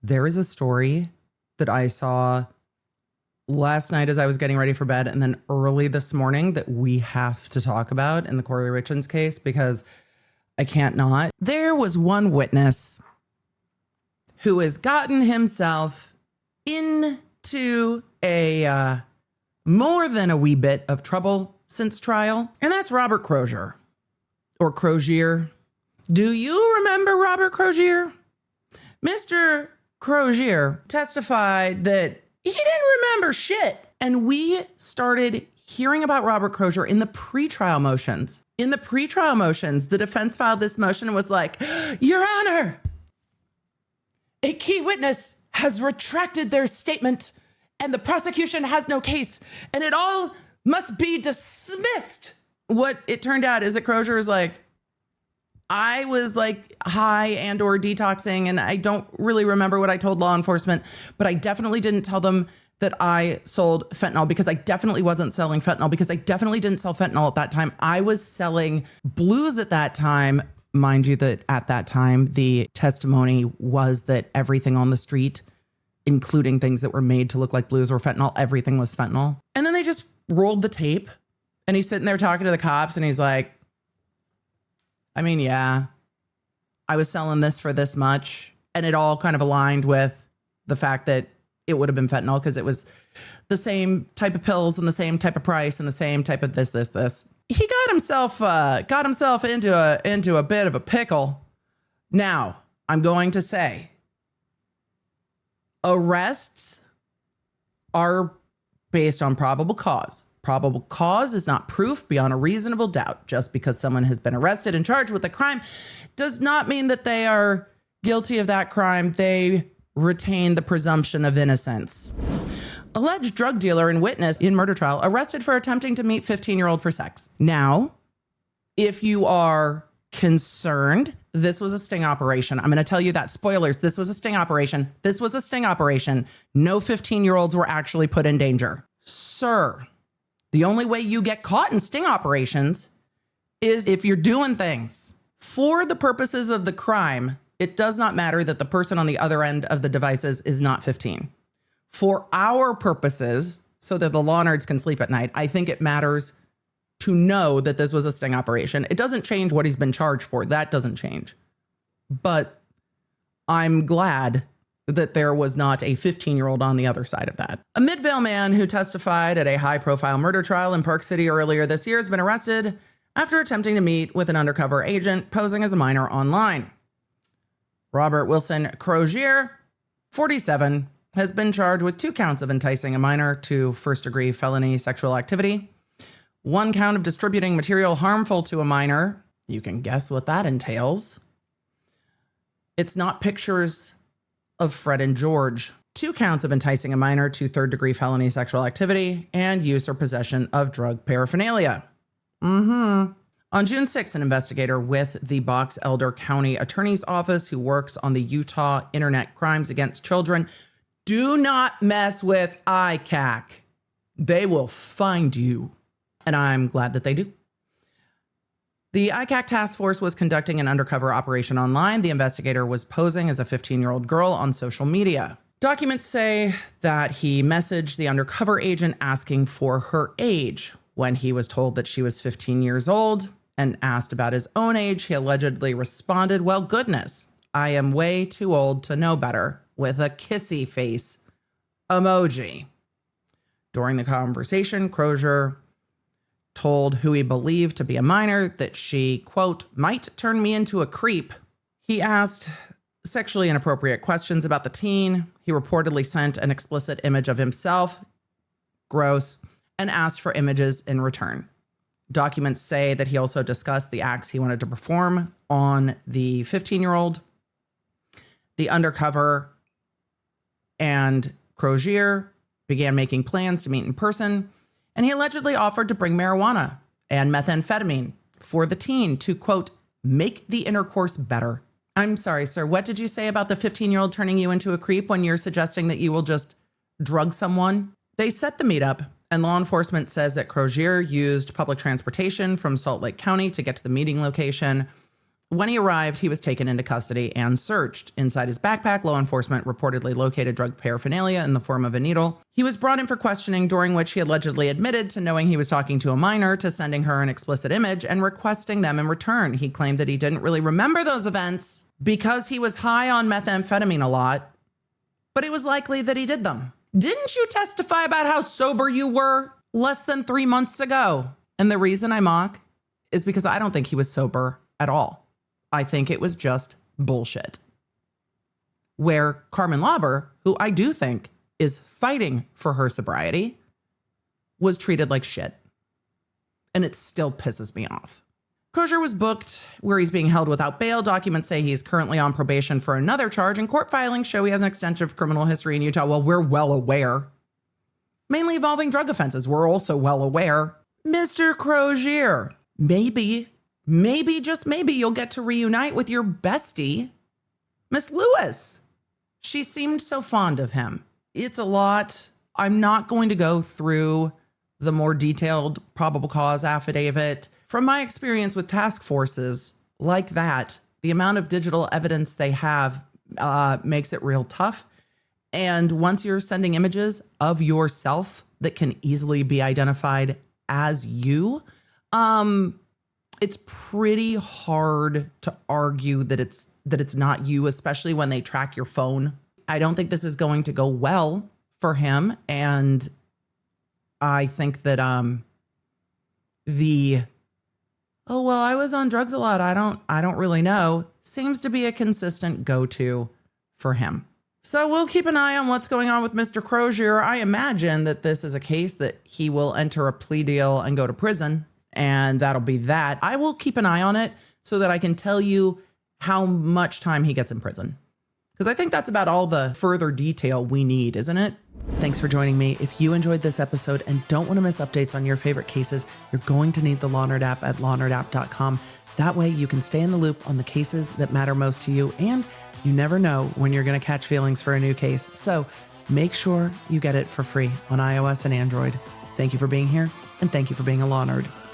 There is a story that I saw last night as I was getting ready for bed and then early this morning that we have to talk about in the Kouri Richins case because I can't not. There was one witness who has gotten himself into a more than a wee bit of trouble since trial, and that's Robert Crozier, or Crozier. Do you remember Robert Crozier? Mr. Crozier testified that he didn't remember shit. And we started hearing about Robert Crozier in the pretrial motions. In the pretrial motions, the defense filed this motion and was like, Your Honor, a key witness has retracted their statement and the prosecution has no case and it all must be dismissed. What it turned out is that Crozier is like, I was like high and or detoxing and I don't really remember what I told law enforcement, but I definitely didn't tell them that I sold fentanyl because I definitely wasn't selling fentanyl because I definitely didn't sell fentanyl at that time. I was selling blues at that time. Mind you that at that time, the testimony was that everything on the street, including things that were made to look like blues or fentanyl, everything was fentanyl. And then they just rolled the tape and he's sitting there talking to the cops and he's like, I mean, yeah, I was selling this for this much. And it all kind of aligned with the fact that it would have been fentanyl because it was the same type of pills and the same type of price and the same type of this. He got himself into a bit of a pickle. Now, I'm going to say arrests are based on probable cause. Probable cause is not proof beyond a reasonable doubt. Just because someone has been arrested and charged with a crime does not mean that they are guilty of that crime. They retain the presumption of innocence. Alleged drug dealer and witness in murder trial arrested for attempting to meet 15-year-old for sex. Now, if you are concerned, this was a sting operation. I'm going to tell you that. Spoilers, this was a sting operation. This was a sting operation. No 15-year-olds were actually put in danger. Sir, the only way you get caught in sting operations is if you're doing things. For the purposes of the crime, it does not matter that the person on the other end of the devices is not 15. For our purposes, so that the law nerds can sleep at night, I think it matters to know that this was a sting operation. It doesn't change what he's been charged for. That doesn't change. But I'm glad that there was not a 15-year-old on the other side of that. A Midvale man who testified at a high-profile murder trial in Park City earlier this year has been arrested after attempting to meet with an undercover agent posing as a minor online. Robert Wilson Crozier, 47, has been charged with 2 counts of enticing a minor to first-degree felony sexual activity, 1 count of distributing material harmful to a minor. You can guess what that entails. It's not pictures of Fred and George. 2 counts of enticing a minor to third-degree felony sexual activity and use or possession of drug paraphernalia. On June 6th, an investigator with the Box Elder County Attorney's Office who works on the Utah Internet Crimes Against Children. Do not mess with ICAC. They will find you. And I'm glad that they do. The ICAC task force was conducting an undercover operation online. The investigator was posing as a 15-year-old girl on social media. Documents say that he messaged the undercover agent asking for her age. When he was told that she was 15 years old and asked about his own age, he allegedly responded, well, goodness, I am way too old to know better, with a kissy face emoji. During the conversation, Crozier told who he believed to be a minor that she, quote, might turn me into a creep. He asked sexually inappropriate questions about the teen. He reportedly sent an explicit image of himself, gross, and asked for images in return. Documents say that he also discussed the acts he wanted to perform on the 15-year-old. The undercover and Crozier began making plans to meet in person, and he allegedly offered to bring marijuana and methamphetamine for the teen to, quote, make the intercourse better. I'm sorry, sir, what did you say about the 15-year-old turning you into a creep when you're suggesting that you will just drug someone? They set the meetup, and law enforcement says that Crozier used public transportation from Salt Lake County to get to the meeting location. When he arrived, he was taken into custody and searched. Inside his backpack, law enforcement reportedly located drug paraphernalia in the form of a needle. He was brought in for questioning, during which he allegedly admitted to knowing he was talking to a minor, to sending her an explicit image and requesting them in return. He claimed that he didn't really remember those events because he was high on methamphetamine a lot, but it was likely that he did them. Didn't you testify about how sober you were less than 3 months ago? And the reason I mock is because I don't think he was sober at all. I think it was just bullshit. Where Carmen Lauber, who I do think is fighting for her sobriety, was treated like shit. And it still pisses me off. Crozier was booked where he's being held without bail. Documents say he's currently on probation for another charge, and court filings show he has an extensive criminal history in Utah. Well, we're well aware. Mainly involving drug offenses. We're also well aware. Mr. Crozier, maybe, just maybe you'll get to reunite with your bestie, Miss Lewis. She seemed so fond of him. It's a lot. I'm not going to go through the more detailed probable cause affidavit. From my experience with task forces like that, the amount of digital evidence they have makes it real tough. And once you're sending images of yourself that can easily be identified as you, it's pretty hard to argue that it's not you, especially when they track your phone. I don't think this is going to go well for him. And I think that oh, well, I was on drugs a lot, I don't really know, seems to be a consistent go-to for him. So we'll keep an eye on what's going on with Mr. Crozier. I imagine that this is a case that he will enter a plea deal and go to prison, and that'll be that. I will keep an eye on it so that I can tell you how much time he gets in prison, because I think that's about all the further detail we need, isn't it? Thanks for joining me. If you enjoyed this episode and don't want to miss updates on your favorite cases, you're going to need the Law Nerd app at lawnerd.app.com. That way you can stay in the loop on the cases that matter most to you, and you never know when you're going to catch feelings for a new case. So make sure you get it for free on iOS and Android. Thank you for being here, and thank you for being a Law Nerd.